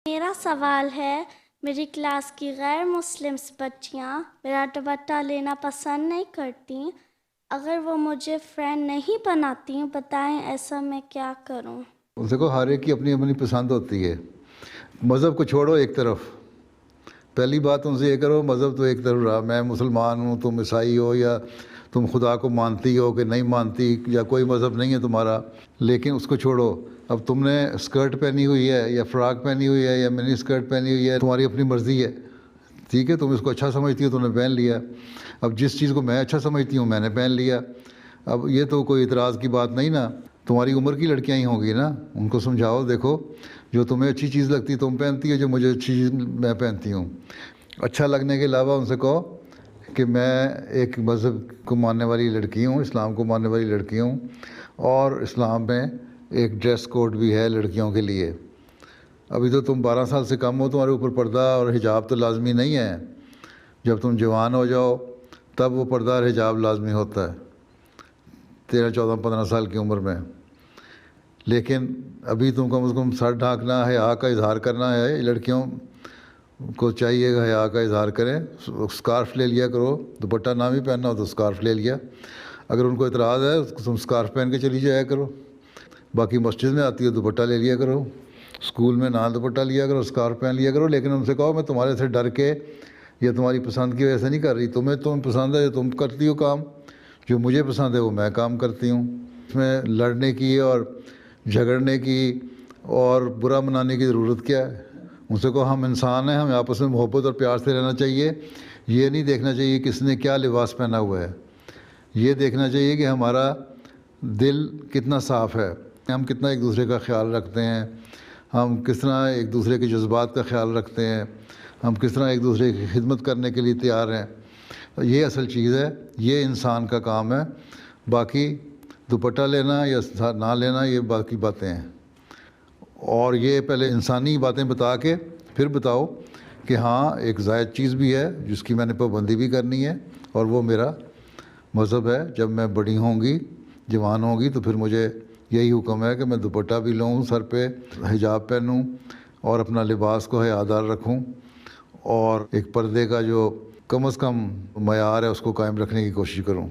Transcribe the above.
میرا سوال ہے، میری کلاس کی غیر مسلم بچیاں میرا دوپٹہ لینا پسند نہیں کرتی، اگر وہ مجھے فرینڈ نہیں بناتی، بتائیں ایسا میں کیا کروں؟ دیکھو، ہر ایک کی اپنی اپنی پسند ہوتی ہے. مذہب کو چھوڑو ایک طرف. پہلی بات ان سے یہ کرو، مذہب تو ایک طرف رہا، میں مسلمان ہوں، تم عیسائی ہو، یا تم خدا کو مانتی ہو کہ نہیں مانتی، یا کوئی مذہب نہیں ہے تمہارا، لیکن اس کو چھوڑو. اب تم نے اسکرٹ پہنی ہوئی ہے یا فراک پہنی ہوئی ہے یا منی اسکرٹ پہنی ہوئی ہے، تمہاری اپنی مرضی ہے، ٹھیک ہے. تم اس کو اچھا سمجھتی ہو، تم نے پہن لیا. اب جس چیز کو میں اچھا سمجھتی ہوں میں نے پہن لیا. اب یہ تو کوئی اعتراض کی بات نہیں نا. تمہاری عمر کی لڑکیاں ہی ہوں گی نا، ان کو سمجھاؤ، دیکھو جو تمہیں اچھی چیز لگتی تم پہنتی ہے، جو مجھے اچھی چیز میں پہنتی ہوں. اچھا لگنے کے علاوہ ان سے کہو کہ میں ایک مذہب کو ماننے والی لڑکی ہوں، اسلام کو ماننے والی لڑکی ہوں، اور اسلام میں ایک ڈریس کوڈ بھی ہے لڑکیوں کے لیے. ابھی تو تم 12 سال سے کم ہو، تمہارے اوپر پردہ اور حجاب تو لازمی نہیں ہے. جب تم جوان ہو جاؤ تب وہ پردہ اور حجاب لازمی ہوتا ہے، 13 14 15 سال کی عمر میں. لیکن ابھی تم کم از کم سر ڈھانکنا، حیا کا اظہار کرنا ہے. لڑکیوں کو چاہیے کہ حیا کا اظہار کریں. اسکارف لے لیا کرو، دوپٹہ نہ بھی پہننا ہو تو اسکارف لے لیا. اگر ان کو اعتراض ہے تم اسکارف پہن کے چلی جایا کرو. باقی مسجد میں آتی ہو دوپٹہ لے لیا کرو، اسکول میں نہ دوپٹہ لیا کرو، اسکارف پہن لیا کرو. لیکن ان سے کہو میں تمہارے سے ڈر کے یا تمہاری پسند کی وجہ سے نہیں کر رہی. تم پسند ہے جو تم کرتی ہو کام، جو مجھے پسند ہے وہ میں کام کرتی ہوں. اس میں لڑنے کی اور جھگڑنے کی اور برا منانے کی ضرورت کیا ہے؟ ان سے کہو ہم انسان ہیں، ہمیں آپس میں محبت اور پیار سے رہنا چاہیے. یہ نہیں دیکھنا چاہیے کس نے کیا لباس پہنا ہوا ہے. یہ دیکھنا چاہیے کہ ہمارا دل کتنا صاف ہے، ہم کتنا ایک دوسرے کا خیال رکھتے ہیں، ہم کس طرح ایک دوسرے کے جذبات کا خیال رکھتے ہیں، ہم کس طرح ایک دوسرے کی خدمت کرنے کے لیے تیار ہیں. یہ اصل چیز ہے، یہ انسان کا کام ہے. باقی دوپٹہ لینا یا نہ لینا یہ باقی باتیں ہیں. اور یہ پہلے انسانی باتیں بتا کے پھر بتاؤ کہ ہاں ایک زائد چیز بھی ہے جس کی میں نے پابندی بھی کرنی ہے، اور وہ میرا مذہب ہے. جب میں بڑی ہوں گی، جوان ہوں گی، تو پھر مجھے یہی حکم ہے کہ میں دوپٹہ بھی لوں، سر پہ حجاب پہنوں، اور اپنا لباس کو حیادار رکھوں، اور ایک پردے کا جو کم از کم معیار ہے اس کو قائم رکھنے کی کوشش کروں.